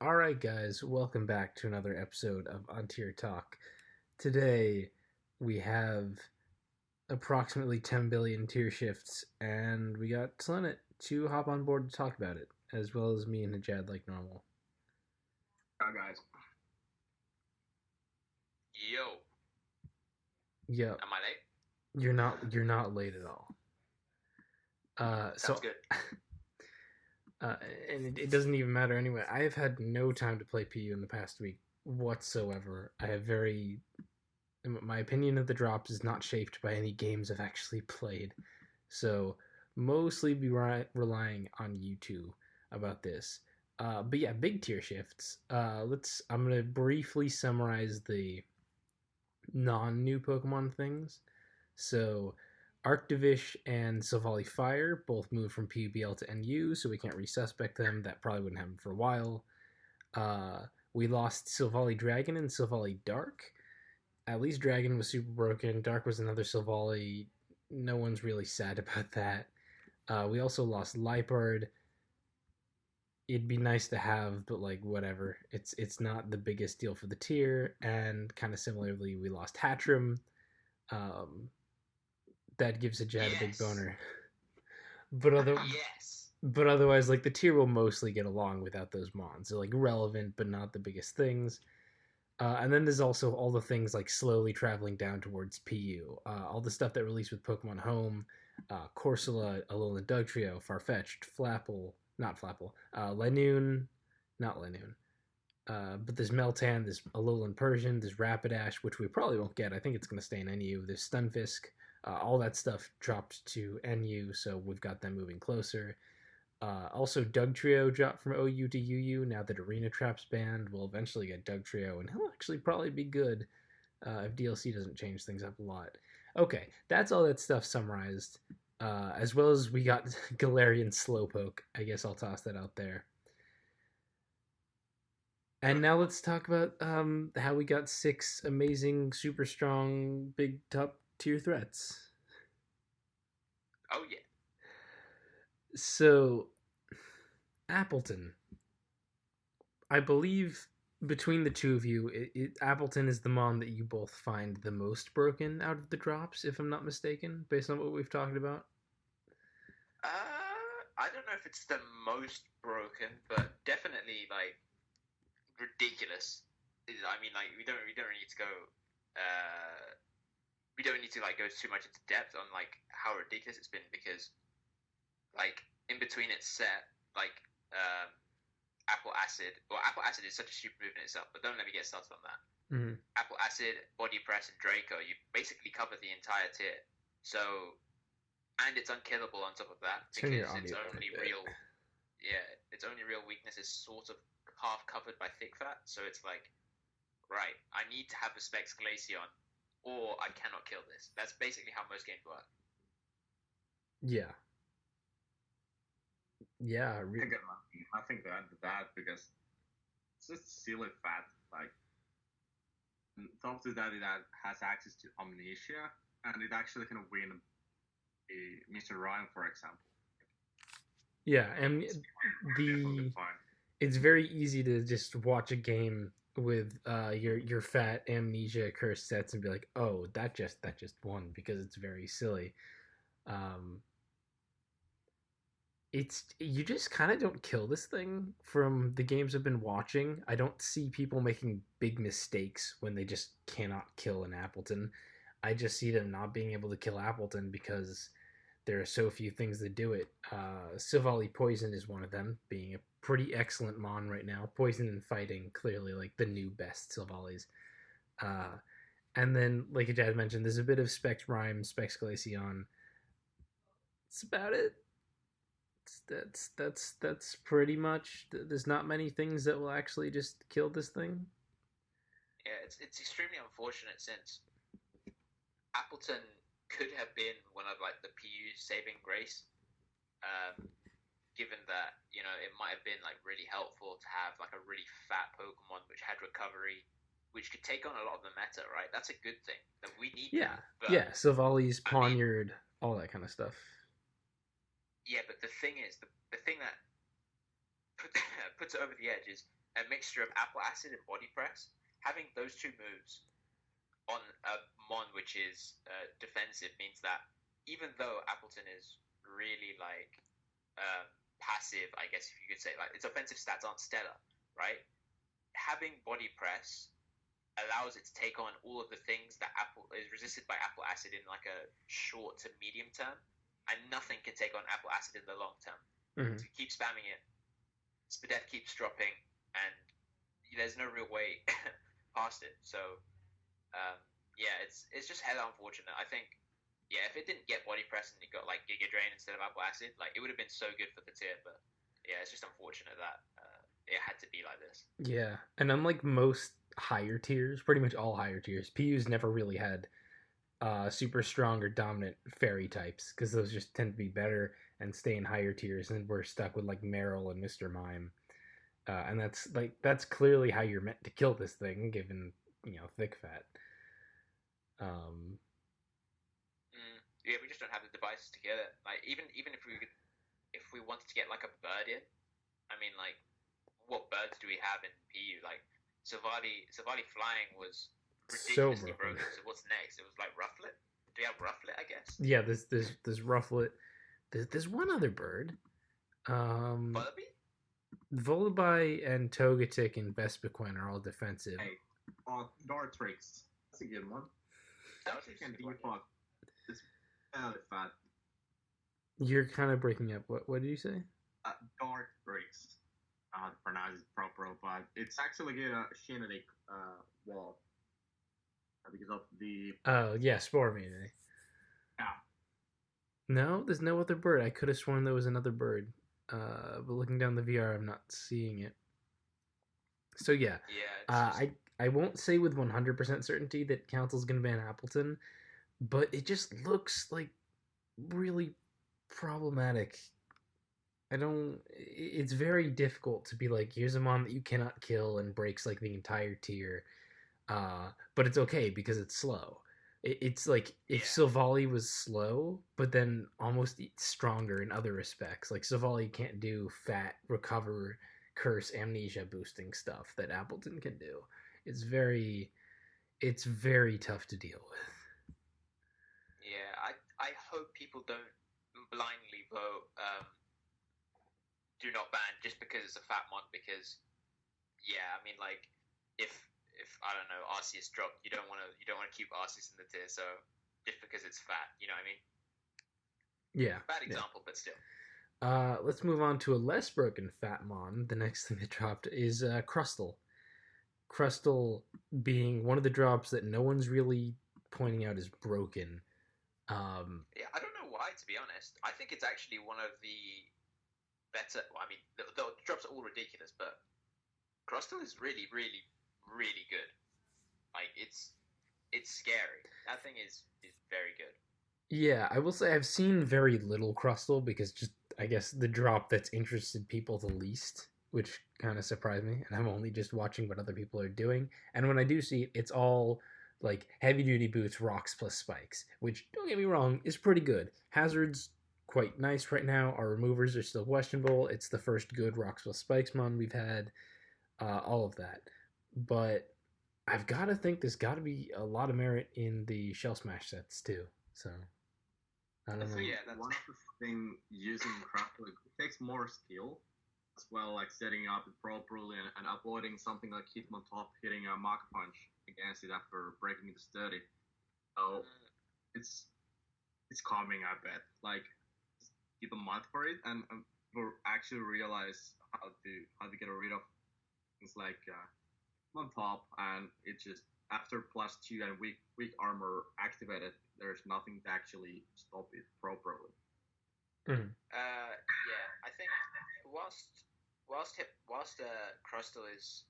Alright, guys, welcome back to another episode of Untier Talk. Today, we have approximately 10 billion tier shifts, and we got Slenit to hop on board to talk about it, as well as me and Najad like normal. Hi guys. Yo, Yeah, am I late? you're not late at all. Sounds good. And it doesn't even matter anyway. I have had no time to play PU in the past week whatsoever. My opinion of the drops is not shaped by any games I've actually played, so mostly be relying on you two about this. But yeah, big tier shifts. I'm gonna briefly summarize the non-new Pokemon things. So Arctivish and Silvally Fire both moved from PUBL to NU, so we can't resuspect them. That probably wouldn't happen for a while. We lost Silvally Dragon and Silvally Dark. At least Dragon was super broken. Dark was another Silvally. No one's really sad about that. We also lost Lipard. It'd be nice to have, but like whatever. It's not the biggest deal for the tier. And kind of similarly, we lost Hattrem. That gives a Jad a big boner. But Yes. but otherwise, like the tier will mostly get along without those mons. They're like relevant, but not the biggest things. And then there's also all the things like slowly traveling down towards PU. All the stuff that released with Pokemon Home, Corsola, Alolan Dugtrio, Farfetch'd, Flapple, not Flapple, Lanoon, not Lanoon. But there's Meltan, there's Alolan Persian, there's Rapidash, which we probably won't get. I think it's going to stay in NU. There's Stunfisk. All that stuff dropped to NU, so we've got them moving closer. Also, Dugtrio dropped from OU to UU. Now that Arena Trap's banned, we'll eventually get Dugtrio, and he'll actually probably be good if DLC doesn't change things up a lot. Okay, that's all that stuff summarized. As well as we got Galarian Slowpoke. I guess I'll toss that out there. And now let's talk about how we got 6 amazing, super strong, big top tier threats. Oh yeah. So, Appleton. I believe between the two of you, Appleton is the mon that you both find the most broken out of the drops, if I'm not mistaken, based on what we've talked about. I don't know if it's the most broken, but definitely like ridiculous. I mean, like we don't really need to go. We don't need to like go too much into depth on like how ridiculous it's been because, like in between its set, like Apple Acid. Well, Apple Acid is such a stupid move in itself, but don't let me get started on that. Mm-hmm. Apple Acid, Body Press, and Draco, you basically cover the entire tier. So, and it's unkillable on top of that because its only real, its only real weakness is sort of half covered by thick fat. So it's like, right, I need to have a Specs Glaceon, or I cannot kill this. That's basically how most games work. Yeah. Yeah. I think that because it's just silly fat. Like, on top of that, it has access to Omniscia, and it actually can win a Mr. Ryan, for example. Yeah, and it's very easy to just watch a game with your fat amnesia curse sets and be like, oh, that just won because it's very silly. You just kind of don't kill this thing from the games I've been watching. I don't see people making big mistakes when they just cannot kill an Appleton. I just see them not being able to kill Appleton because there are so few things that do it. Silvally Poison is one of them, being a pretty excellent mon right now. Poison and Fighting, clearly like the new best Silvallies. And then, like Jad mentioned, there's a bit of Specs Rhyme, Specs Glaceon. That's about it. That's pretty much. There's not many things that will actually just kill this thing. Yeah, it's extremely unfortunate since Appleton could have been one of like the PU's saving grace, given that it might have been like really helpful to have like a really fat Pokemon which had recovery, which could take on a lot of the meta. Right, that's a good thing that we need. Yeah, but, Silvally's, Poniard, all that kind of stuff. Yeah, but the thing is, the thing that puts it over the edge is a mixture of Apple Acid and Body Press. Having those two moves on a mon which is defensive means that even though Appleton is really like passive, I guess if you could say, like its offensive stats aren't stellar, right? Having Body Press allows it to take on all of the things that Apple is resisted by Apple Acid in like a short to medium term, and nothing can take on Apple Acid in the long term. Mm-hmm. So keep spamming it, Spadef keeps dropping, and there's no real way past it. So yeah, it's just hella unfortunate. I think if it didn't get Body Press and it got like Giga Drain instead of Apple Acid, like it would have been so good for the tier. But yeah, it's just unfortunate that it had to be like this. Yeah, and unlike most higher tiers, pretty much all higher tiers, PU's never really had super strong or dominant fairy types, because those just tend to be better and stay in higher tiers, and we're stuck with like Meryl and Mr. Mime. And that's clearly how you're meant to kill this thing, given thick fat. Yeah, we just don't have the devices to get it. Like even if we wanted to get like a bird in, I mean, like what birds do we have in PU? Like Savali flying was ridiculously So broken. So what's next? It was like Rufflet. Do we have Rufflet? I guess. Yeah, there's Rufflet. There's one other bird. Vullaby? Volaby and Togetic and Vespiquen are all defensive. Hey, Dartrix. That's a good one. Dartrix and Default is fairly fat. You're kind of breaking up. What did you say? Dartrix. I how to pronounce it proper, but it's actually a genetic wall because of the. Oh yeah, Spore Meanie. Yeah. No, there's no other bird. I could have sworn there was another bird. But looking down the VR, I'm not seeing it. So yeah, I won't say with 100% certainty that Council's going to ban Appleton, but it just looks like really problematic. It's very difficult to be like, here's a mon that you cannot kill and breaks like the entire tier, but it's okay because it's slow. It's like if Silvally was slow, but then almost stronger in other respects. Like Silvally can't do fat, recover, curse, amnesia boosting stuff that Appleton can do. It's very tough to deal with. Yeah, I hope people don't blindly vote do not ban just because it's a fat mod, because I mean, like if I don't know, Arceus dropped, you don't want to keep Arceus in the tier, so just because it's fat, you know what I mean? Yeah. Bad example, but still. Let's move on to a less broken fat mon. The next thing that dropped is Crustle. Crustle being one of the drops that no one's really pointing out as broken. I don't know why, to be honest. I think it's actually one of the better. Well, I mean, the drops are all ridiculous, but Crustle is really, really, really good. Like it's scary. That thing is very good. Yeah, I will say I've seen very little Crustle because just I guess the drop that's interested people the least, which kind of surprised me, and I'm only just watching what other people are doing. And when I do see it, it's all like heavy duty boots, rocks plus spikes, which don't get me wrong is pretty good. Hazards quite nice right now. Our removers are still questionable. It's the first good rocks plus spikes mon we've had. All of that. But I've got to think there's got to be a lot of merit in the Shell Smash sets too. So I don't know. Yeah, that's one of the things using Crustle. It takes more skill as well, like setting up it properly and avoiding something like Hitmontop hitting a Mach Punch against it after breaking the sturdy. So it's calming, I bet. Like give a month for it, and people actually realize how to get rid of things like on top, and it just after +2 and weak armor activated, there's nothing to actually stop it properly. Mm-hmm. I think whilst Crustle is,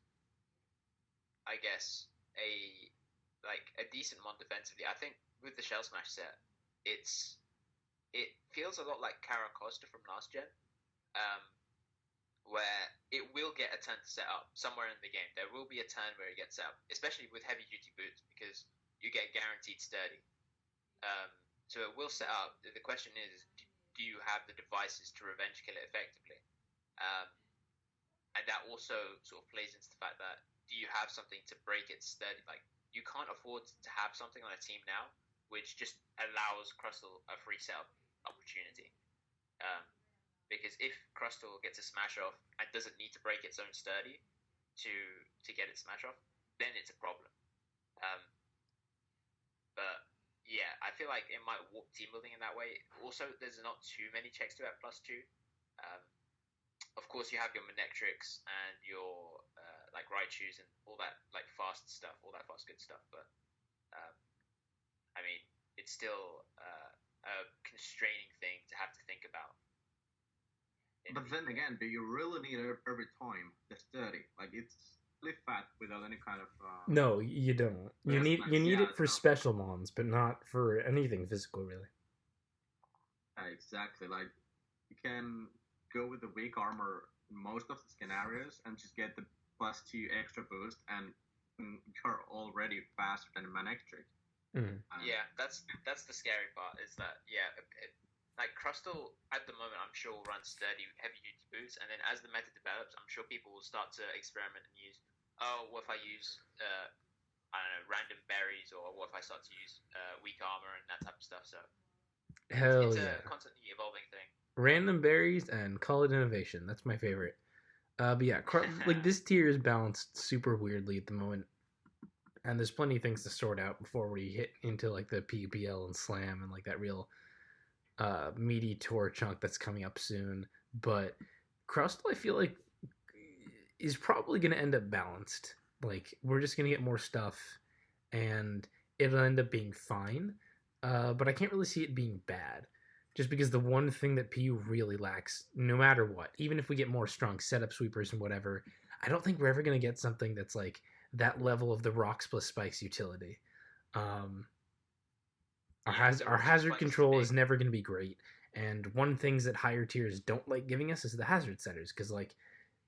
I guess, a decent mon defensively, I think with the Shell Smash set, it feels a lot like Caracosta from last gen, where it will get a turn to set up somewhere in the game. There will be a turn where it gets set up, especially with heavy duty boots, because you get guaranteed sturdy. So it will set up. The question is, do you have the devices to revenge kill it effectively? and that also sort of plays into the fact that do you have something to break its sturdy? Like you can't afford to have something on a team now which just allows Crustle a free setup opportunity. Because if Crustle gets a smash off and doesn't need to break its own sturdy to get its smash off, then it's a problem. But yeah, I feel like it might warp team building in that way. Also, there's not too many checks to it at +2. Of course, you have your Manectrics and your like Raichus and all that like fast stuff, all that fast good stuff. But I mean, it's still a constraining thing to have to think about. But then again, do you really need every time the sturdy? Like it's really fat without any kind of. No, you don't. You need it for special mons, but not for anything physical, really. Yeah, exactly. Like you can go with the weak armor in most of the scenarios and just get the +2 extra boost, and you're already faster than a Manectric. Yeah, that's the scary part. Is that like Crustle at the moment, I'm sure will run sturdy, heavy duty boots, and then as the meta develops, I'm sure people will start to experiment and use. Oh, what if I use I don't know, random berries, or what if I start to use weak armor and that type of stuff. So it's a constantly evolving thing. Random berries and call it innovation. That's my favorite. But yeah, like this tier is balanced super weirdly at the moment, and there's plenty of things to sort out before we hit into like the PUBL and Slam and like that real meaty tour chunk that's coming up soon. But Crustle, I feel like, is probably going to end up balanced. Like we're just going to get more stuff, and it'll end up being fine. But I can't really see it being bad. Just because the one thing that PU really lacks, no matter what, even if we get more strong setup sweepers and whatever, I don't think we're ever going to get something that's like that level of the Rocks plus Spikes utility. Our hazard control is never going to be great. And one things that higher tiers don't like giving us is the hazard centers. Because like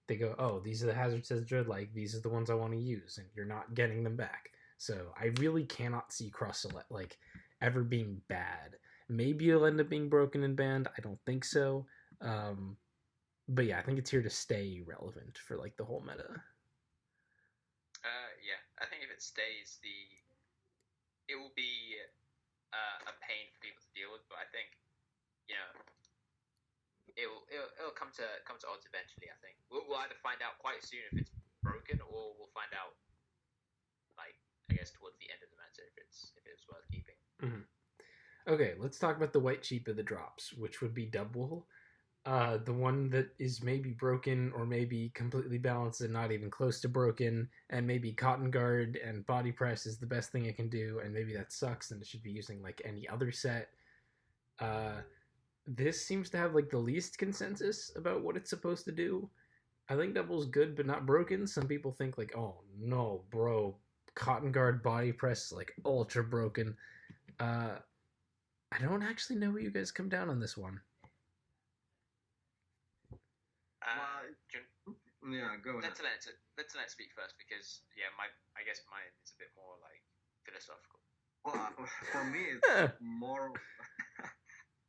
they go, oh, these are the hazard centers, like these are the ones I want to use. And you're not getting them back. So I really cannot see Crustle like ever being bad. Maybe it'll end up being broken and banned. I don't think so. But yeah, I think it's here to stay relevant for like the whole meta. Yeah, I think if it stays, it will be a pain for people to deal with. But I think it'll come to odds eventually. I think we'll either find out quite soon if it's broken, or we'll find out like I guess towards the end of the meta if it's worth keeping. Mm-hmm. Okay, let's talk about the white sheep of the drops, which would be Dubwool. The one that is maybe broken or maybe completely balanced and not even close to broken, and maybe Cotton Guard and Body Press is the best thing it can do, and maybe that sucks and it should be using like any other set. This seems to have like the least consensus about what it's supposed to do. I think Dubwool's good but not broken. Some people think like, oh no, bro, Cotton Guard Body Press is like ultra broken. I don't actually know where you guys come down on this one. Yeah, go ahead. Let's let speak first because I guess mine is a bit more like philosophical. Well, for me, it's more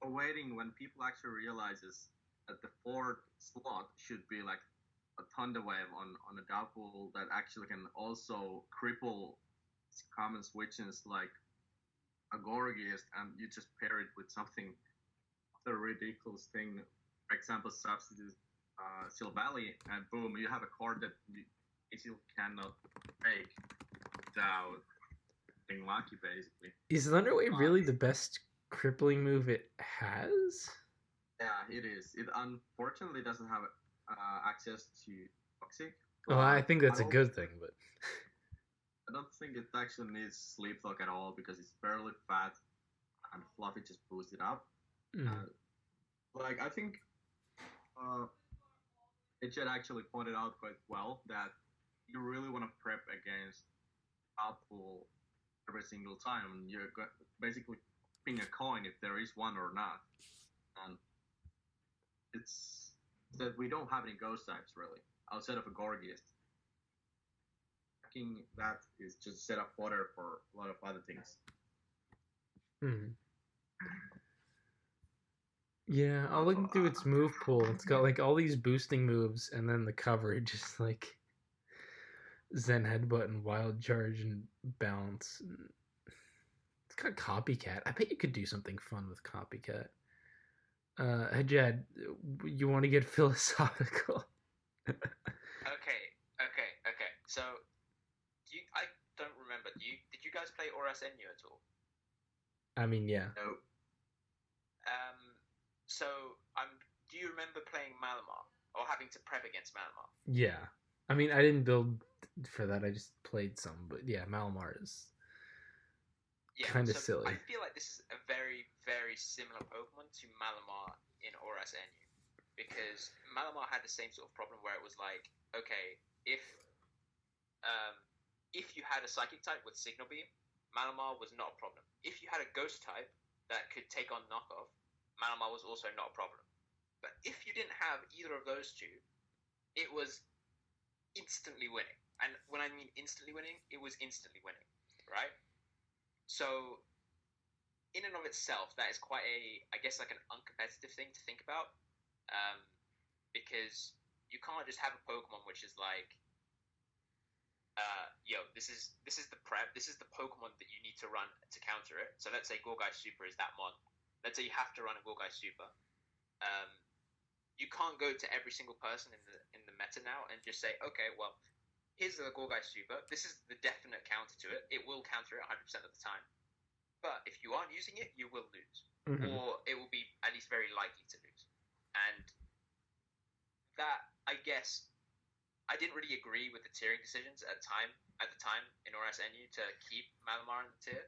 awaiting when people actually realizes that the fourth slot should be like a Thunder Wave on a Dubwool that actually can also cripple common switches like Agoragist, and you just pair it with something, the ridiculous thing, for example, substitute Silvally, and boom, you have a card that you still cannot break without being lucky, basically. Is Thunderwave really the best crippling move it has? Yeah, it is. It unfortunately doesn't have access to Toxic. Well, I think that's a good thing, but I don't think it actually needs Sleep Talk at all because it's fairly fat and Fluffy just boosts it up. Like, I think Ejed actually pointed out quite well that you really want to prep against Dubwool every single time. You're basically flipping a coin if there is one or not. And it's that we don't have any ghost types really outside of a Gorgiest. That is just set up fodder for a lot of other things. Yeah, I'll look through its move pool. It's got like all these boosting moves, and then the coverage is like Zen Headbutt and Wild Charge and Bounce. It's got Copycat. I bet you could do something fun with Copycat. Hey Jed, you want to get philosophical? Okay. So, I don't remember. Did you guys play Oras Enu at all? I mean, yeah. No. So, do you remember playing Malamar or having to prep against Malamar? Yeah. I mean, I didn't build for that. I just played some, but yeah, Malamar is kind of silly. I feel like this is a very, very similar Pokemon to Malamar in Oras Enu, because Malamar had the same sort of problem where it was like, okay, if you had a Psychic type with Signal Beam, Malamar was not a problem. If you had a Ghost type that could take on Knockoff, Malamar was also not a problem. But if you didn't have either of those two, it was instantly winning. And when I mean instantly winning, it was instantly winning, right? So, in and of itself, that is quite I guess, like an uncompetitive thing to think about, because you can't just have a Pokemon which is like, this is the prep, this is the Pokemon that you need to run to counter it. So let's say Gorgai Super is that mon. Let's say you have to run a Gorgai Super. You can't go to every single person in the meta now and just say, okay, well, here's the Gorgai Super. This is the definite counter to it. It will counter it 100% of the time. But if you aren't using it, you will lose. Mm-hmm. Or it will be at least very likely to lose. And that, I guess, I didn't really agree with the tiering decisions at the time in Oras Enu to keep Malamar in the tier.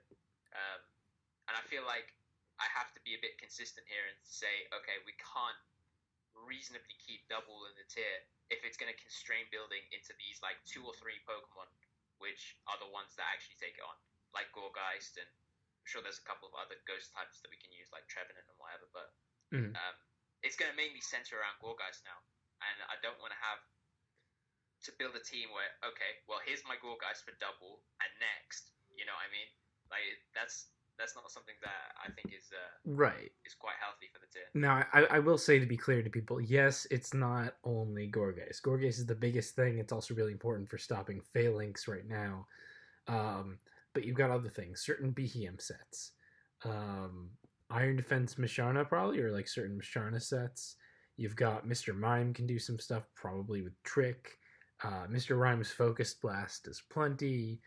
And I feel like I have to be a bit consistent here and say, okay, we can't reasonably keep double in the tier if it's going to constrain building into these like 2 or 3 Pokemon, which are the ones that actually take it on, like Gorgeist, and I'm sure there's a couple of other ghost types that we can use, like Trevenant and whatever, but it's going to mainly center around Gorgeist now, and I don't want to have to build a team where, okay, well, here's my Gorgeist for double, and next, you know what I mean? Like, that's not something that I think is right. Is quite healthy for the tier. Now, I will say, to be clear to people, yes, it's not only Gorgeist. Gorgeist is the biggest thing. It's also really important for stopping Phalanx right now. But you've got other things, certain Behem sets. Iron Defense Masharna, probably, or like certain Masharna sets. You've got Mr. Mime can do some stuff, probably with Trick. Mr. Rhyme's Focus Blast does plenty.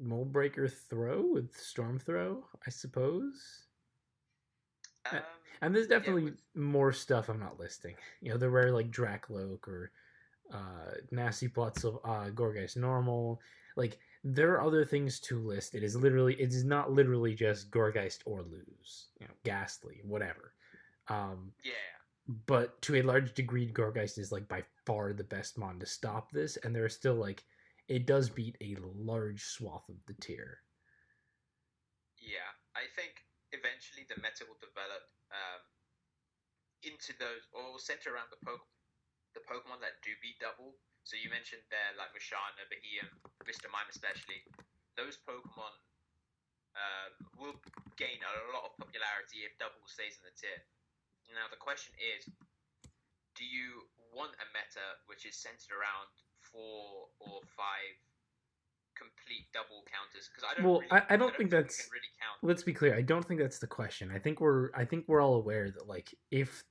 Mold Breaker Throw with Storm Throw, I suppose. And there's definitely more stuff I'm not listing. You know, the rare like Dracloak or Nasty Plots of Gorgeist Normal. Like, there are other things to list. It is not literally just Gorgeist or lose. You know, Ghastly, whatever. But to a large degree, Gorgeist is like by far the best mon to stop this, and there are still like, it does beat a large swath of the tier. Yeah, I think eventually the meta will develop into those, or will center around the Pokemon that do beat double. So you mentioned there, like Masharna, Behem, Mr. Mime especially. Those Pokemon will gain a lot of popularity if double stays in the tier. Now the question is, do you want a meta which is centered around 4 or 5 complete double counters? Because I don't think that's really count. Let's be clear. I don't think that's the question. I think we're all aware that like if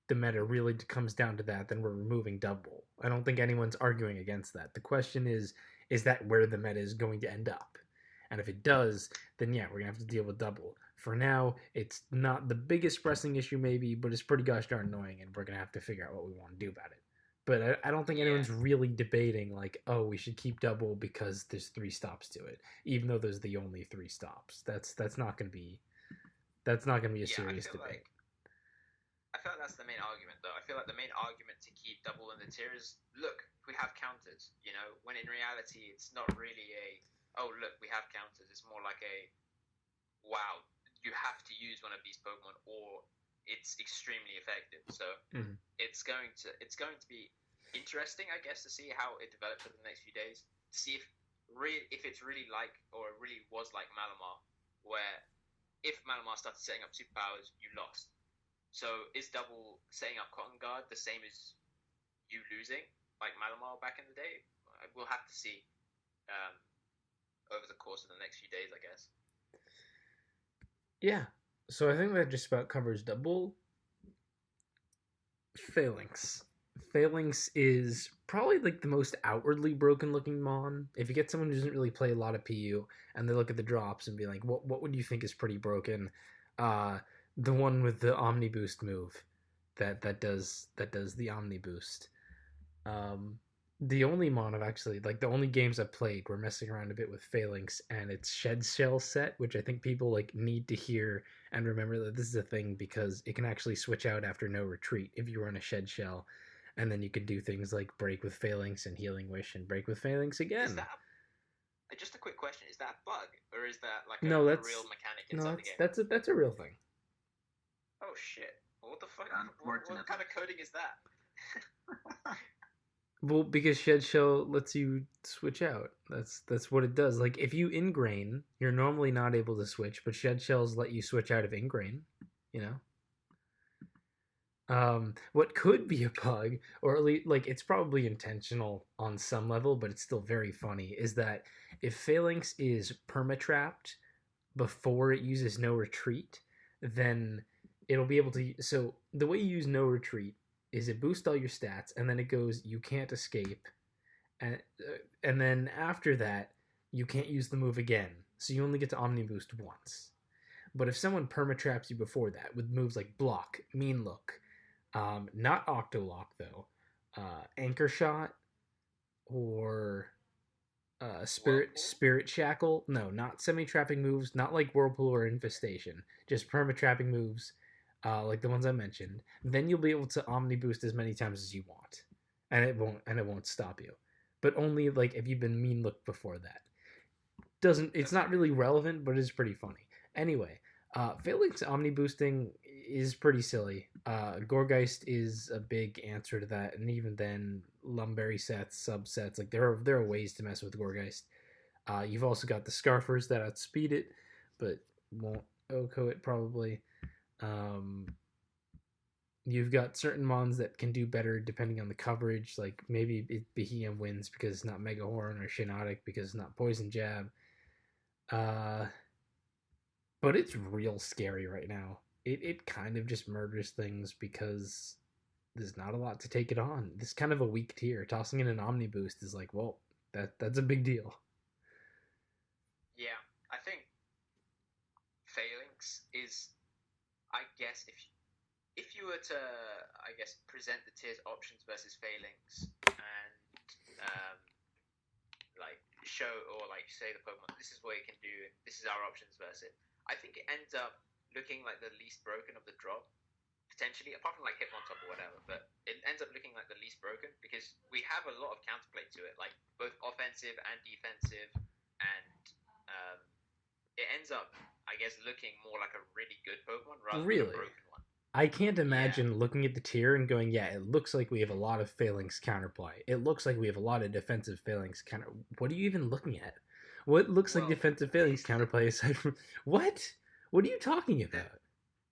the meta really comes down to that, then we're removing double. I don't think anyone's arguing against that. The question is that where the meta is going to end up? And if it does, then yeah, we're gonna have to deal with double. For now, it's not the biggest pressing issue maybe, but it's pretty gosh darn annoying, and we're gonna have to figure out what we want to do about it. But I don't think anyone's really debating like, oh, we should keep double because there's 3 stops to it, even though there's the only 3 stops. That's not gonna be a serious debate. I feel like that's the main argument, though. I feel like the main argument to keep double in the tier is, look, we have counters, you know, when in reality it's not really oh, look, we have counters. It's more like wow, you have to use one of these Pokemon or it's extremely effective. So it's going to be interesting, I guess, to see how it develops over the next few days. To see if it's really like, or it really was like Malamar, where if Malamar started setting up superpowers, you lost. So is double setting up Cotton Guard the same as you losing, like Malamar back in the day? We'll have to see over the course of the next few days, I guess. Yeah. So I think that just about covers double. Phalanx. Phalanx is probably like the most outwardly broken looking Mon. If you get someone who doesn't really play a lot of PU and they look at the drops and be like, what would you think is pretty broken? The one with the Omni Boost move that does the Omni Boost. The only Mon I've actually like the only games I've played were messing around a bit with Phalanx and its Shed Shell set, which I think people like need to hear and remember that this is a thing because it can actually switch out after no retreat if you run a Shed Shell, and then you can do things like break with Phalanx and Healing Wish and break with Phalanx again. Is that just a quick question? Is that a bug or is that like no, a real mechanic inside the game? That's a real thing. Oh shit! What the fuck? What kind of coding is that? Well, because Shed Shell lets you switch out. That's what it does. Like if you ingrain, you're normally not able to switch, but Shed Shells let you switch out of ingrain. You know. What could be a bug, or at least like it's probably intentional on some level, but it's still very funny, is that if Phalanx is permatrapped before it uses no retreat, then it'll be able to. So the way you use no retreat is it boosts all your stats, and then it goes, you can't escape, and then after that, you can't use the move again. So you only get to Omni Boost once. But if someone permatraps you before that with moves like Block, Mean Look, not Octolock though, Anchor Shot, or Spirit Shackle. No, not semi-trapping moves, not like Whirlpool or Infestation. Just perma-trapping moves, like the ones I mentioned. Then you'll be able to Omni Boost as many times as you want, and it won't stop you. But only like if you've been Mean Look before that. It's not really relevant, but it's pretty funny. Anyway, Phalanx Omni Boosting is pretty silly. Gorgeist is a big answer to that, and even then, Lumberry sets, subsets, like there are ways to mess with Gorgeist. You've also got the Scarfers that outspeed it, but won't OHKO it probably. You've got certain mons that can do better depending on the coverage, like maybe Behem wins because it's not Mega Horn, or Shinotic because it's not Poison Jab. But it's real scary right now. It kind of just murders things because there's not a lot to take it on. This kind of a weak tier. Tossing in an Omni Boost is like, well, that's a big deal. Yeah, I think Phalanx is, I guess, if you were to, I guess, present the tiers options versus Phalanx and like show or like say the Pokemon, this is what it can do, and this is our options versus it. I think it ends up looking like the least broken of the drop, potentially, apart from like Hitmontop or whatever, but it ends up looking like the least broken because we have a lot of counterplay to it, like both offensive and defensive, and it ends up, I guess, looking more like a really good Pokemon rather than a broken one. I can't imagine looking at the tier and going, yeah, it looks like we have a lot of Phalanx counterplay. It looks like we have a lot of defensive Phalanx counter. What are you even looking at? What looks like defensive Phalanx counterplay aside from... What? What are you talking about?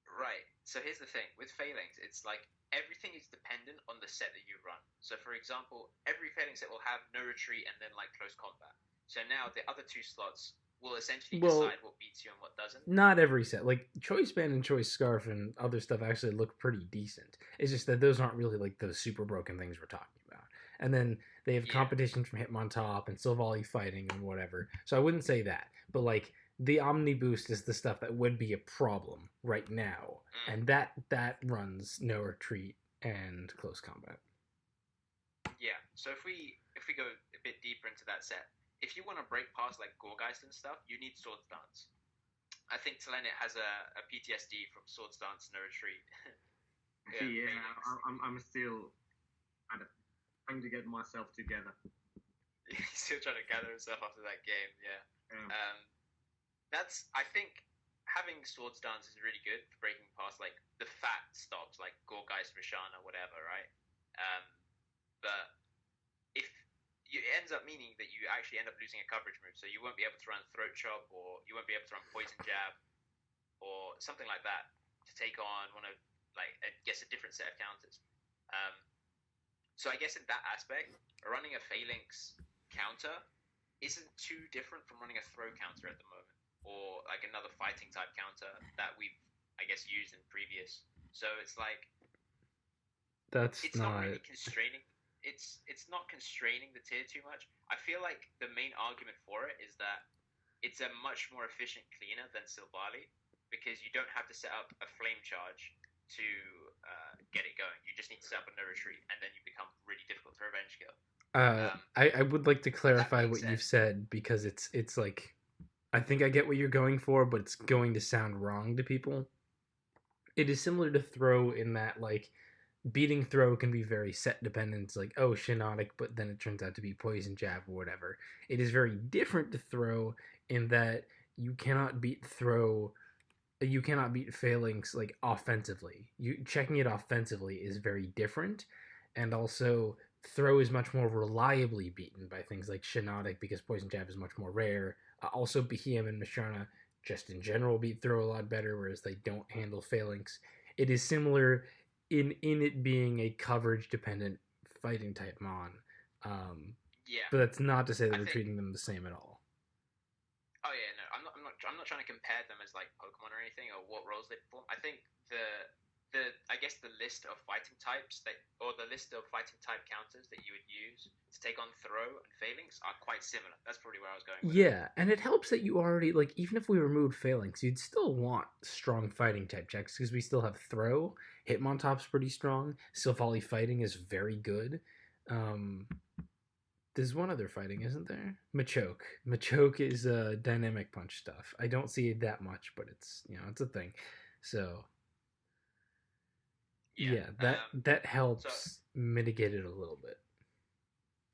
Right. So here's the thing. With Phalanx, it's like everything is dependent on the set that you run. So for example, every Phalanx set will have no retreat and then like close combat. So now the other two slots will essentially decide what beats you and what doesn't. Not every set. Like Choice Band and Choice Scarf and other stuff actually look pretty decent. It's just that those aren't really like the super broken things we're talking about. And then they have competition from Hitmontop and Silvally fighting and whatever. So I wouldn't say that. But like the Omni Boost is the stuff that would be a problem right now. And that runs no retreat and close combat. Yeah. So if we go a bit deeper into that set, if you want to break past like Gorgeist and stuff, you need Swords Dance. I think Telenet has a PTSD from Swords Dance no retreat. I'm still kind of trying to get myself together. He's still trying to gather himself after that game, yeah. I think having Swords Dance is really good for breaking past like the fat stops like Gorgeist, Rishana, whatever, right? But if it ends up meaning that you actually end up losing a coverage move, so you won't be able to run Throat Chop, or you won't be able to run Poison Jab, or something like that to take on one of I guess a different set of counters. So I guess in that aspect, running a phalanx counter isn't too different from running a throw counter at the moment, or like another fighting type counter that we've I guess used in previous. So it's like it's not really constraining. It's not constraining the tier too much. I feel like the main argument for it is that it's a much more efficient cleaner than Silvally because you don't have to set up a flame charge to get it going. You just need to set up a no retreat, and then you become really difficult to revenge kill. I would like to clarify what you've said because it's like I think I get what you're going for, but it's going to sound wrong to people. It is similar to throw in that like beating throw can be very set dependent. It's like, oh, Shiinotic, but then it turns out to be poison jab or whatever. It is very different to throw in that you cannot beat throw. You cannot beat phalanx like offensively. You checking it offensively is very different, and also throw is much more reliably beaten by things like Shiinotic because poison jab is much more rare. Also, Behem and Mishana just in general beat throw a lot better, whereas they don't handle phalanx. It is similar in it being a coverage dependent fighting type mon. Yeah, but that's not to say that we're treating them the same at all. Oh yeah, no, I'm not trying to compare them as like Pokemon or anything or what roles they perform. I think the I guess the list of fighting types or the list of fighting type counters that you would use to take on throw and phalanx are quite similar. That's probably where I was going with it. And it helps that you already like even if we removed phalanx, you'd still want strong fighting type checks because we still have throw. Hitmontop's pretty strong. Silvally fighting is very good. There's one other fighting, isn't there? Machoke. Machoke is dynamic punch stuff. I don't see it that much, but it's it's a thing. So yeah, that helps mitigate it a little bit.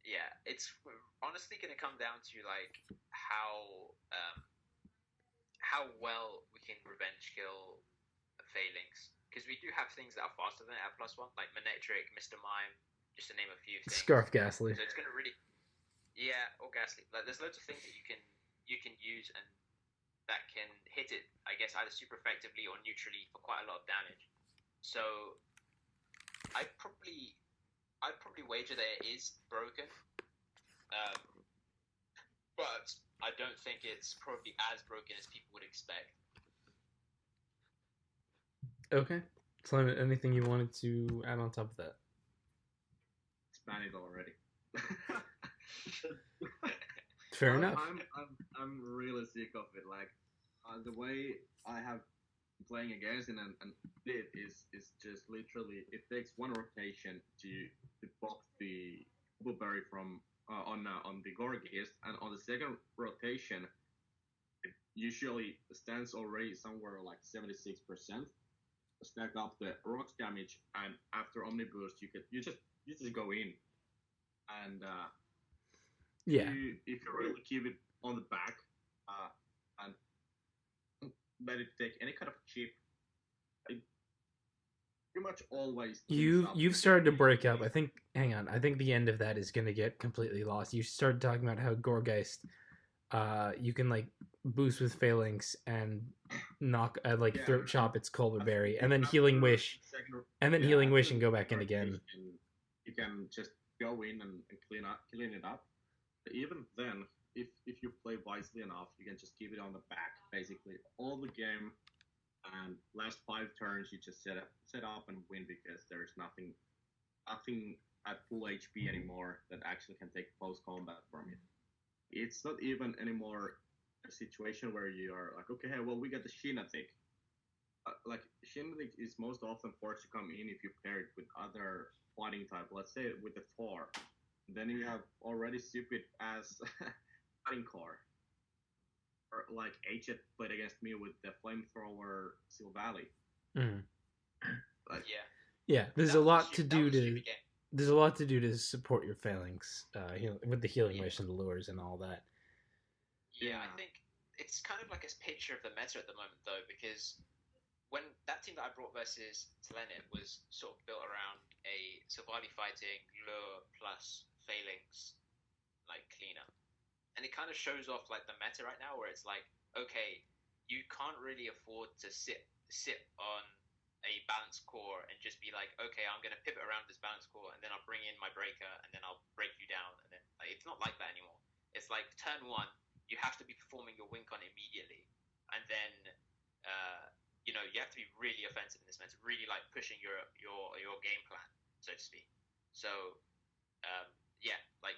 Yeah, it's honestly going to come down to like how well we can revenge kill phalanx because we do have things that are faster than at +1, like Manectric, Mr. Mime, just to name a few things. Scarf Ghastly. So it's going to really or Ghastly. Like there's loads of things that you can use and that can hit it, I guess, either super effectively or neutrally for quite a lot of damage. So I'd probably wager that it is broken, but I don't think it's probably as broken as people would expect. Okay, Simon, anything you wanted to add on top of that? It's banned already. Fair enough. I'm really sick of it. Like the way I have playing against it and it is just literally it takes one rotation to block the blueberry from on the Gorgist, and on the second rotation it usually stands already somewhere like 76%. Stack up the rocks damage, and after Omni Boost you just go in, and if you really keep it on the back and let it take any kind of chip, it pretty much always you've started to break up. I think the end of that is going to get completely lost. You started talking about how Gorgeist you can like boost with phalanx and knock throat chop its Culver Berry, and then healing wish, and go back in again. You can just go in and clean it up. But even then, if you play wisely enough, you can just keep it on the back basically all the game, and last 5 turns you just set up and win because there's nothing at full HP anymore that actually can take close combat from you. It's not even anymore a situation where you are like, okay, well, we got the Shiinotic. Like, Shiinotic is most often forced to come in if you pair it with other fighting type, let's say with the Thor. Then you have already stupid as fighting core. Or like H played against me with the flamethrower Silvally. But yeah, there's a lot to do to support your phalanx with the healing wish and the lures and all that. Yeah, I think it's kind of like a picture of the meta at the moment though, because when that team that I brought versus Telenet was sort of built around a Silvally fighting lure plus phalanx like cleaner, and it kind of shows off like the meta right now where it's like, okay, you can't really afford to sit on a balanced core and just be like, okay, I'm going to pivot around this balanced core, and then I'll bring in my breaker, and then I'll break you down, and then like, it's not like that anymore. It's like turn one, you have to be performing your win con immediately, and then you know, you have to be really offensive in this sense, really like pushing your game plan, so to speak. So yeah, like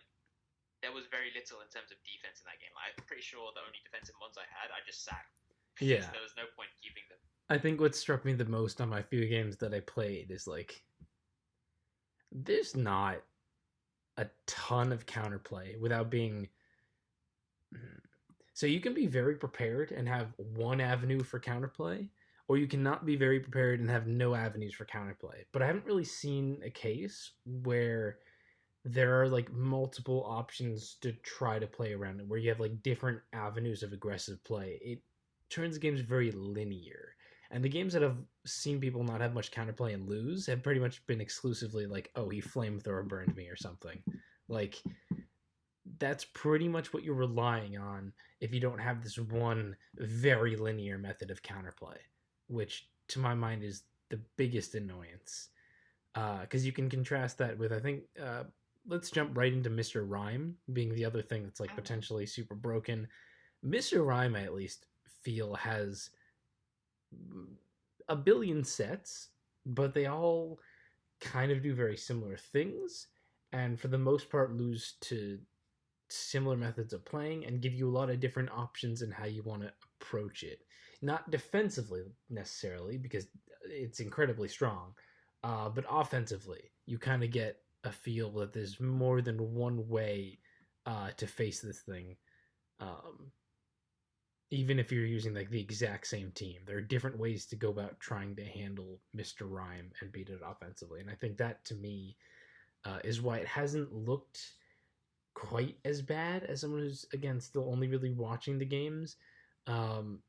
there was very little in terms of defense in that game. Like, I'm pretty sure the only defensive ones I had, I just sacked. Yeah, there was no point keeping them. I think what struck me the most on my few games that I played is like there's not a ton of counterplay without being. So you can be very prepared and have one avenue for counterplay, or you cannot be very prepared and have no avenues for counterplay. But I haven't really seen a case where there are like multiple options to try to play around it, where you have like different avenues of aggressive play. It turns games very linear. And the games that have seen people not have much counterplay and lose have pretty much been exclusively like, oh, he flamethrower burned me or something. Like, that's pretty much what you're relying on if you don't have this one very linear method of counterplay, which to my mind is the biggest annoyance. Because you can contrast that with, I think, let's jump right into Mr. Rhyme being the other thing that's like potentially super broken. Mr. Rhyme, I at least feel, has a billion sets, but they all kind of do very similar things, and for the most part lose to similar methods of playing and give you a lot of different options in how you want to approach it. Not defensively necessarily, because it's incredibly strong, but offensively, you kind of get a feel that there's more than one way to face this thing. Even if you're using like the exact same team, there are different ways to go about trying to handle Mr. Rhyme and beat it offensively. And I think that to me is why it hasn't looked quite as bad as someone who's, again, still only really watching the games.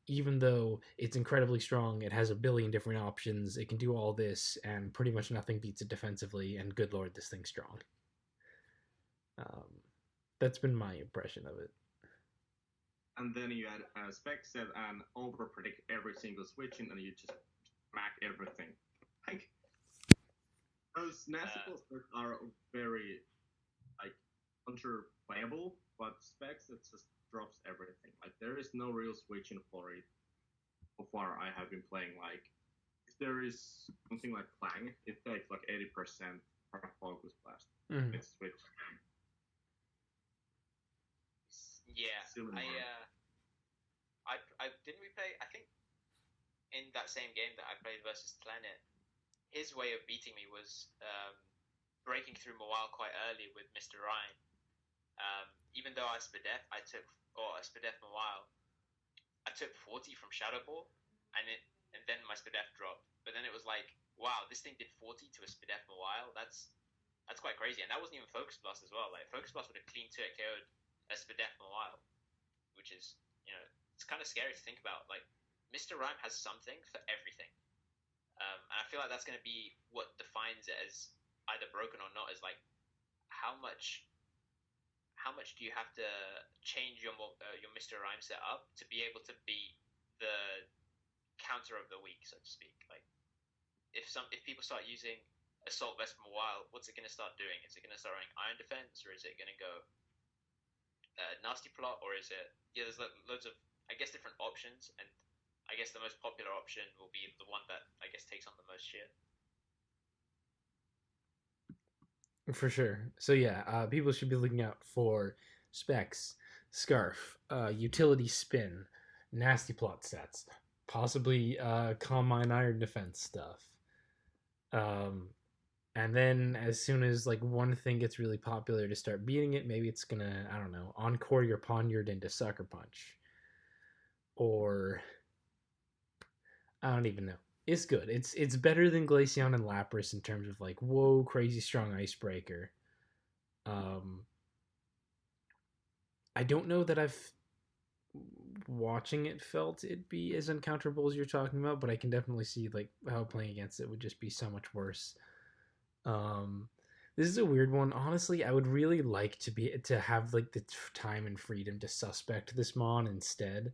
Even though it's incredibly strong, it has a billion different options, it can do all this, and pretty much nothing beats it defensively, and good lord, this thing's strong. That's been my impression of it. And then you add a spec set and over predict every single switching, and you just smack everything. Like, those nasty specs are very like unplayable, but specs it just drops everything. Like, there is no real switching for it. So far, I have been playing like if there is something like Clang, it takes like 80% per focus blast. Mm-hmm. It's switch. Yeah, I didn't we play? I think in that same game that I played versus Planet, his way of beating me was breaking through Mawile quite early with Mr. Ryan. Even though I Spadef, Spadef Mawile, I took 40 from Shadow Ball, and then my Spadef dropped. But then it was like, wow, this thing did 40 to a Spadef Mawile. That's quite crazy, and that wasn't even Focus Blast as well. Like, Focus Blast would have clean 2 KO'd a Spadef Mawile, which is, you know, it's kind of scary to think about. Like, Mr. Rhyme has something for everything, and I feel like that's going to be what defines it as either broken or not. Is like how much do you have to change your Mr. Rhyme setup to be able to beat the counter of the week, so to speak. Like, if people start using Assault Vest Mawile, what's it going to start doing? Is it going to start running Iron Defense, or is it going to go Nasty Plot, or is it? Yeah, there's loads of, I guess, different options, and I guess the most popular option will be the one that I guess takes on the most shit. For sure. So yeah, people should be looking out for specs, Scarf, utility spin, Nasty Plot sets, possibly Calm Mind Iron Defense stuff. And then as soon as like one thing gets really popular to start beating it, maybe it's gonna, I don't know, encore your Poniard into Sucker Punch. Or I don't even know. It's good. It's better than Glaceon and Lapras in terms of like, whoa, crazy strong icebreaker. I don't know that I've watching it felt it be as uncounterable as you're talking about, but I can definitely see like how playing against it would just be so much worse. This is a weird one. Honestly, I would really like to have like the time and freedom to suspect this mon instead.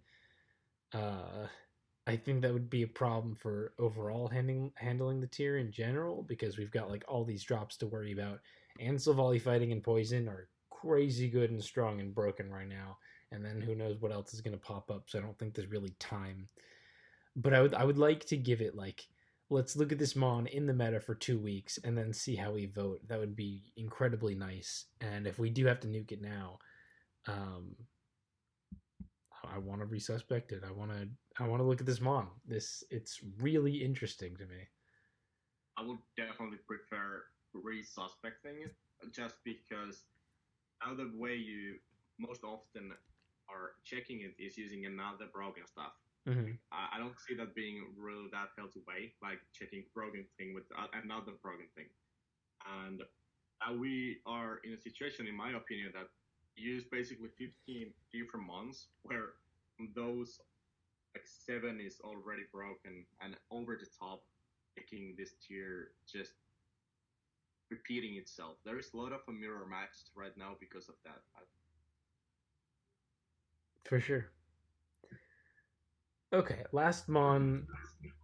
I think that would be a problem for overall handling the tier in general because we've got like all these drops to worry about. And Silvally fighting and poison are crazy good and strong and broken right now. And then who knows what else is going to pop up. So I don't think there's really time. But I would like to give it like let's look at this mon in the meta for 2 weeks and then see how we vote. That would be incredibly nice. And if we do have to nuke it now, um, I want to resuspect it. I want to look at this mon. It's really interesting to me. I would definitely prefer resuspecting it just because now the way you most often are checking it is using another broken stuff. Mm-hmm. I don't see that being really that healthy way, like checking broken thing with another broken thing. And we are in a situation, in my opinion, that use basically 15 different months where those like 7 is already broken and over the top, making this tier just repeating itself. There is a lot of a mirror match right now because of that. For sure. Okay, last mon,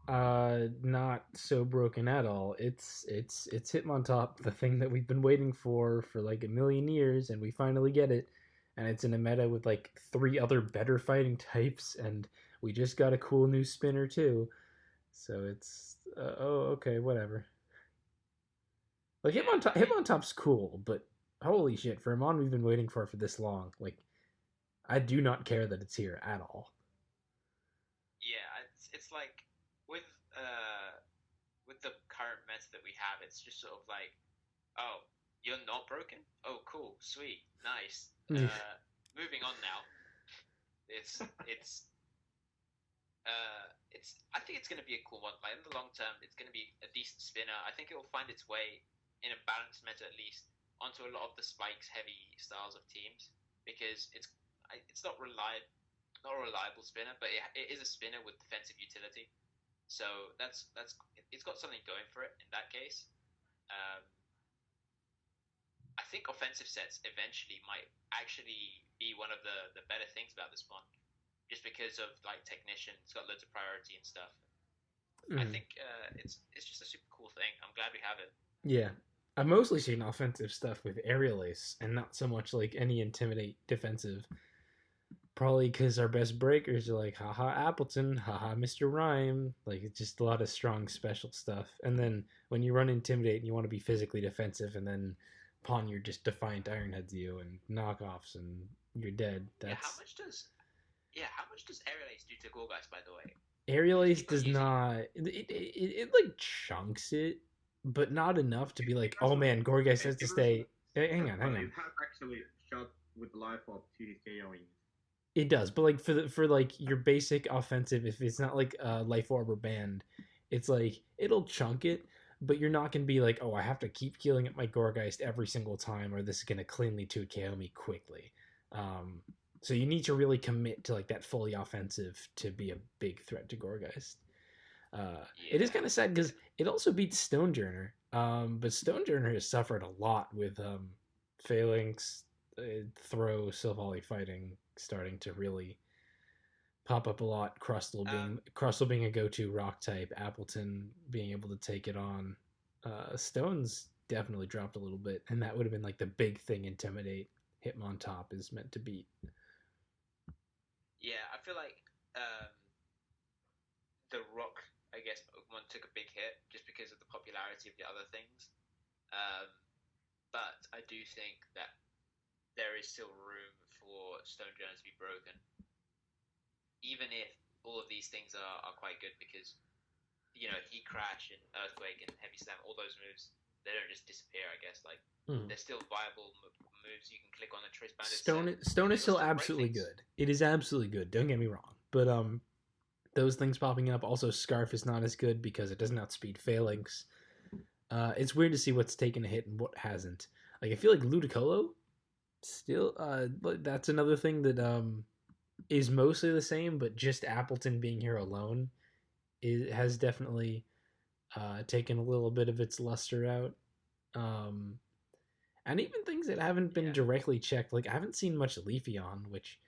not so broken at all. It's Hitmontop, the thing that we've been waiting for like a million years, and we finally get it. And it's in a meta with like 3 other better fighting types, and we just got a cool new spinner too. So it's oh okay, whatever. Like Hitmontop's cool, but holy shit, for a mon we've been waiting for this long, like I do not care that it's here at all. Yeah, it's like with uh with the current meta that we have, it's just sort of like, oh, you're not broken. Oh, cool, sweet, nice. Moving on now. It's I think it's going to be a cool one. Like in the long term, it's going to be a decent spinner. I think it will find its way in a balanced meta at least onto a lot of the spikes heavy styles of teams because it's not not a reliable spinner, but it is a spinner with defensive utility. So it's got something going for it in that case. Um, I think offensive sets eventually might actually be one of the better things about this one, just because of like technician, it's got loads of priority and stuff. I think it's just a super cool thing. I'm glad we have it. Yeah. I've mostly seen offensive stuff with Aerial Ace and not so much like any Intimidate defensive. Probably because our best breakers are like, haha, Appleton, haha, Mr. Rhyme. Like, it's just a lot of strong special stuff. And then when you run Intimidate and you want to be physically defensive, and then Pawn, you're just Defiant Ironheads you and knockoffs, and you're dead. That's. How much does Aerial Ace do to Gorgeist, by the way? Aerial Ace does not. It like chunks it, but not enough to be like, oh man, Gorgeist has to stay. Hang on. It has actually shot with life up to his KOing. It does, but like for like your basic offensive, if it's not like Life Orb or Band, it's like it'll chunk it, but you're not gonna be like, oh, I have to keep killing at my Gorgeist every single time, or this is gonna cleanly 2KO me quickly. So you need to really commit to like that fully offensive to be a big threat to Gorgeist. It is kind of sad because it also beats Stonejourner, but Stonejourner has suffered a lot with Phalanx, throw, Silvally fighting starting to really pop up a lot. Crustle being a go-to rock type, Appleton being able to take it on. Stone's definitely dropped a little bit, and that would have been like the big thing. Intimidate Hitmontop is meant to beat. Yeah, I feel like the rock, I guess, Pokemon took a big hit just because of the popularity of the other things. But I do think that there is still room for Stonejourner to be broken, even if all of these things are quite good because, you know, Heat Crash and Earthquake and Heavy Slam, all those moves, they don't just disappear, I guess. Like, they're still viable moves. You can click on the Trace Bandit. Stone is still absolutely good. It is absolutely good. Don't get me wrong. But those things popping up. Also, Scarf is not as good because it doesn't outspeed Phalanx. It's weird to see what's taken a hit and what hasn't. Like, I feel like Ludicolo still, that's another thing that is mostly the same, but just Appleton being here alone has definitely taken a little bit of its luster out. And even things that haven't been directly checked, like I haven't seen much Leafeon, which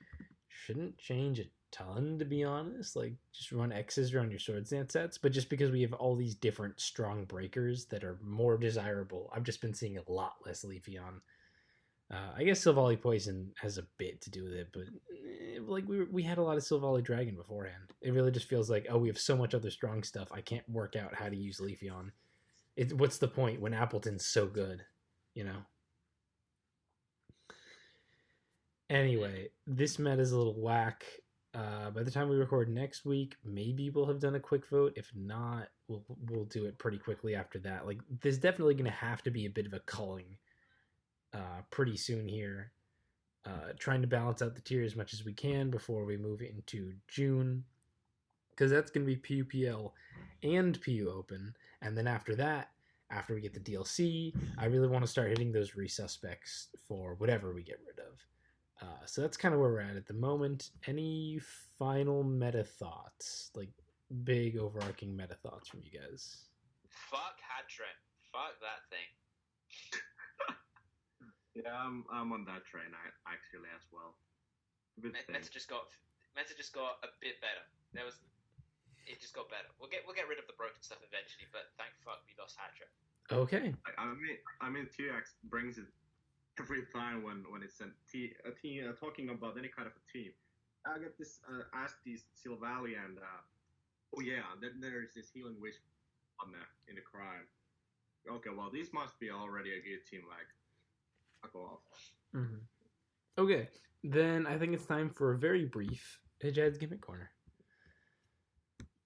shouldn't change a ton, to be honest. Like, just run X's around your Swords Dance sets. But just because we have all these different strong breakers that are more desirable, I've just been seeing a lot less Leafeon. I guess Silvally Poison has a bit to do with it, but like we had a lot of Silvally Dragon beforehand. It really just feels like, oh, we have so much other strong stuff. I can't work out how to use Leafeon. What's the point when Appleton's so good, you know? Anyway, this meta is a little whack. By the time we record next week, maybe we'll have done a quick vote. If not, we'll do it pretty quickly after that. Like, there's definitely going to have to be a bit of a culling pretty soon here. Trying to balance out the tier as much as we can before we move into June, because that's going to be PUPL and PU Open, and then after that, after we get the DLC, I really want to start hitting those resuspects for whatever we get rid of. So that's kind of where we're at the moment. Any final meta thoughts, like big overarching meta thoughts from you guys? Fuck Hattrem. Fuck that thing. Yeah, I'm on that train actually as well. Meta just got a bit better. It just got better. We'll get rid of the broken stuff eventually, but thank fuck we lost Hattrem. Okay. I mean TX brings it every time when it's a team talking about any kind of a team. I get this asked these Silvally and oh yeah, then there's this healing wish on there in the crime. Okay, well these must be already a good team, like. I'll go off. Mm-hmm. Okay, then I think it's time for a very brief Jad's Gimmick Corner.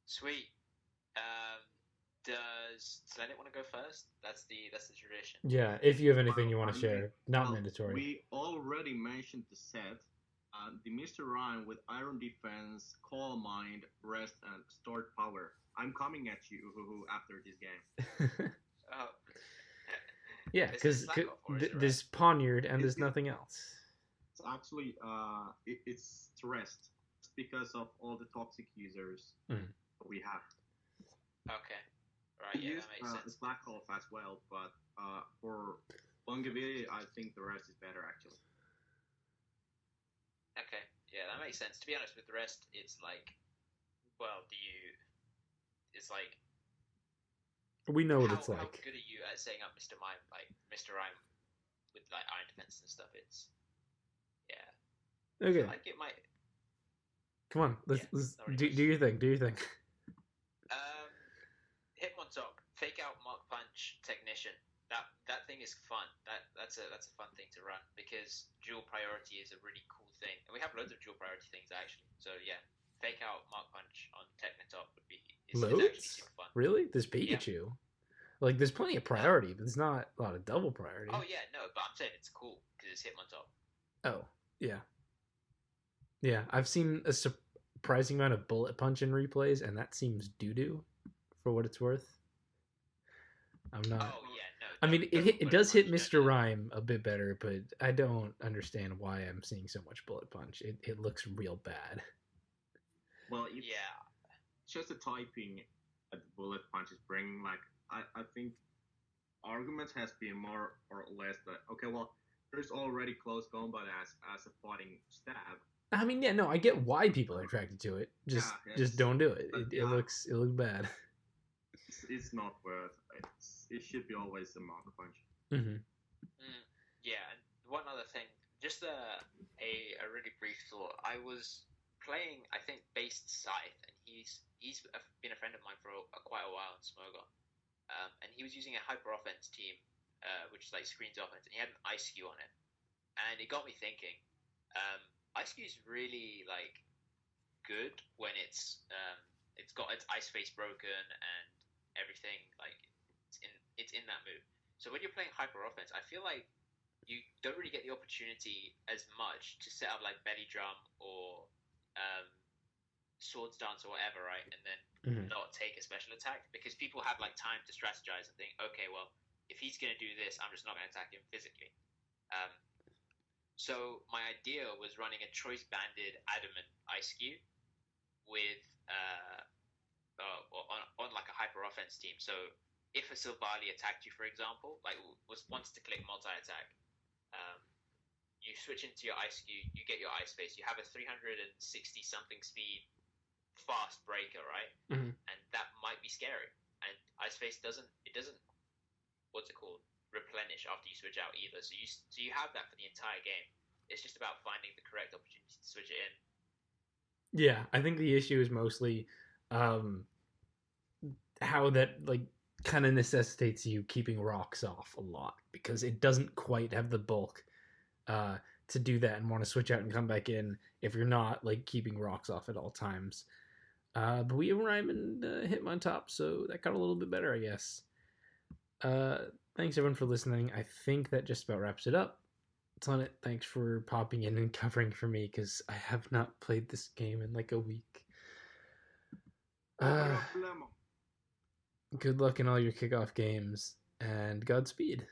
Sweet. Does Senate want to go first? That's the tradition. Yeah, if you have anything you want to share, not mandatory. We already mentioned the set. The Mr. Rhyme with Iron Defense, Calm Mind, Rest, and Stored Power. I'm coming at you after this game. Oh. Yeah, because there's Poniard and there's nothing else. It's actually it's stressed because of all the toxic users we have. Okay, right, yeah, that makes sense. Black Hole as well, but for longevity, I think the rest is better actually. Okay, yeah, that makes sense. To be honest, with the rest, it's like, well, it's like. We know what it's like. How good are you at setting up Mr. Mime, with like Iron Defense and stuff? It's okay. I feel like it might. Come on, let's do your thing. Do your thing. Hitmontop, Fake Out Mark Punch Technician. That thing is fun. That's a fun thing to run because dual priority is a really cool thing, and we have loads of dual priority things actually. So yeah. Fake Out Mark Punch on Technotop would be actually super fun. Really? There's Pikachu. Yeah. Like, there's plenty of priority, but there's not a lot of double priority. Oh yeah, no, but I'm saying it's cool because it's Hitmontop. Oh yeah, yeah. I've seen a surprising amount of Bullet Punch in replays, and that seems doo doo, for what it's worth. I'm not. Oh yeah, no. I mean, it does hit Mr. Rhyme a bit better, but I don't understand why I'm seeing so much Bullet Punch. It looks real bad. Well, just the typing at the Bullet Punch is bringing, like, I think arguments has been more or less that, okay, well, there's already close combat as a fighting stab. I mean, yeah, no, I get why people are attracted to it. Just don't do it. It looks bad. It's not worth it. It should be always a Mark Punch. Mm-hmm. Yeah, and one other thing, just a really brief thought. I was playing, I think, Based Scythe, and he's been a friend of mine for quite a while in Smogon. And he was using a hyper offense team, which is like screens offense, and he had an Ice Skew on it. And it got me thinking, Ice Skew is really like good when it's got its ice face broken and everything, like it's in that mood. So when you're playing hyper offense, I feel like you don't really get the opportunity as much to set up like belly drum or swords dance or whatever, right? And then not take a special attack because people have like time to strategize and think, okay, well, if he's going to do this, I'm just not going to attack him physically. So my idea was running a choice banded adamant ice skew with on like a hyper offense team. So if a Silvally attacked you, for example, like wants to click multi attack, you switch into your ice cube, you get your ice face, you have a 360 something speed fast breaker, right? Mm-hmm. And that might be scary. And ice face doesn't what's it called, replenish after you switch out either. So you have that for the entire game. It's just about finding the correct opportunity to switch it in. Yeah, I think the issue is mostly how that like kind of necessitates you keeping rocks off a lot, because it doesn't quite have the bulk to do that and want to switch out and come back in if you're not like keeping rocks off at all times. But we have Rhyme and Hitmontop, so that got a little bit better, I guess. Thanks everyone for listening. I think that just about wraps it up. Sonnet, thanks for popping in and covering for me, because I have not played this game in like a week. Good luck in all your kickoff games, and Godspeed.